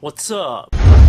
What's up?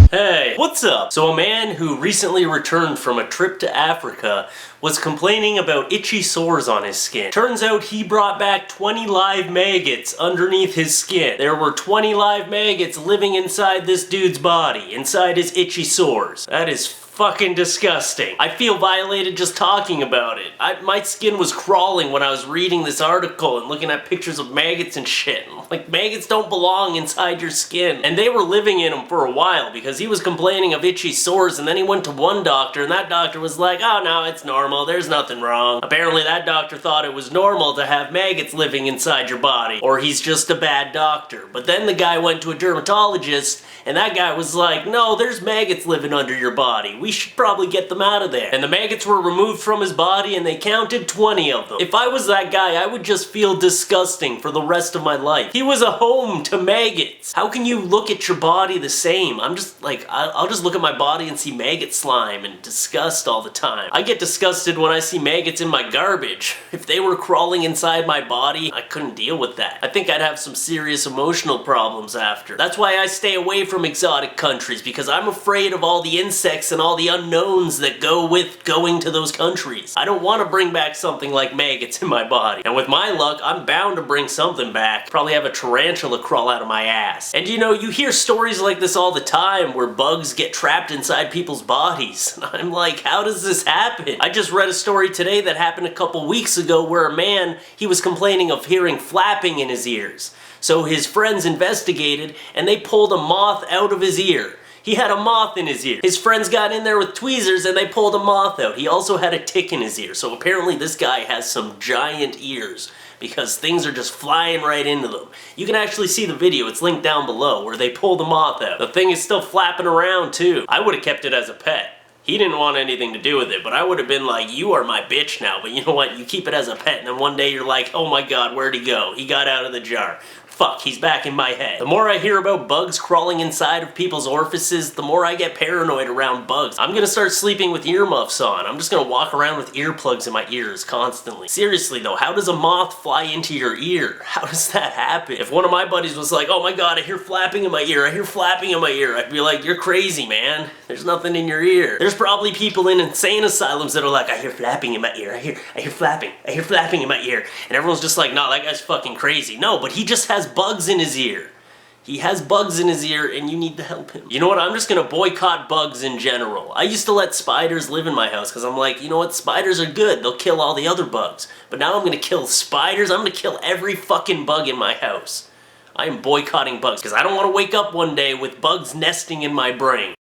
Hey, what's up? So a man who recently returned from a trip to Africa was complaining about itchy sores on his skin. Turns out he brought back 20 live maggots underneath his skin. There were 20 live maggots living inside this dude's body, inside his itchy sores. That is fucking disgusting. I feel violated just talking about it. My skin was crawling when I was reading this article and looking at pictures of maggots and shit. Like, maggots don't belong inside your skin. And they were living in them for a while because he was complaining of itchy sores, and then he went to one doctor and that doctor was like, oh no, it's normal, there's nothing wrong. Apparently that doctor thought it was normal to have maggots living inside your body, or he's just a bad doctor. But then the guy went to a dermatologist and that guy was like, no, there's maggots living under your body. We should probably get them out of there. And the maggots were removed from his body and they counted 20 of them. If I was that guy, I would just feel disgusting for the rest of my life. He was a home to maggots. How can you look at your body the same? I'm just like, I'll just look at my body and see maggot slime and disgust all the time. I get disgusted when I see maggots in my garbage. If they were crawling inside my body, I couldn't deal with that. I think I'd have some serious emotional problems after. That's why I stay away from exotic countries, because I'm afraid of all the insects and all the unknowns that go with going to those countries. I don't want to bring back something like maggots in my body. And with my luck, I'm bound to bring something back. Probably have a tarantula crawl out of my ass. And you know, you hear stories like this all the time where bugs get trapped inside people's bodies. And I'm like, how does this happen? I just read a story today that happened a couple weeks ago where a man, he was complaining of hearing flapping in his ears. So his friends investigated and they pulled a moth out of his ear. He had a moth in his ear. His friends got in there with tweezers and they pulled a moth out. He also had a tick in his ear. So apparently this guy has some giant ears because things are just flying right into them. You can actually see the video, it's linked down below, where they pull the moth out. The thing is still flapping around too. I would have kept it as a pet. He didn't want anything to do with it, but I would have been like, you are my bitch now, but you know what, you keep it as a pet, and then one day you're like, oh my god, where'd he go? He got out of the jar. Fuck, he's back in my head. The more I hear about bugs crawling inside of people's orifices, the more I get paranoid around bugs. I'm gonna start sleeping with earmuffs on. I'm just gonna walk around with earplugs in my ears constantly. Seriously though, how does a moth fly into your ear? How does that happen? If one of my buddies was like, oh my god, I hear flapping in my ear, I hear flapping in my ear, I'd be like, you're crazy, man. There's nothing in your ear. There's probably people in insane asylums that are like, I hear flapping in my ear, I hear flapping in my ear. And everyone's just like, no, that guy's fucking crazy. No, but he just has bugs in his ear. He has bugs in his ear and you need to help him. You know what, I'm just gonna boycott bugs in general. I used to let spiders live in my house because I'm like, you know what, spiders are good, they'll kill all the other bugs. But now I'm gonna kill spiders, I'm gonna kill every fucking bug in my house. I am boycotting bugs because I don't want to wake up one day with bugs nesting in my brain.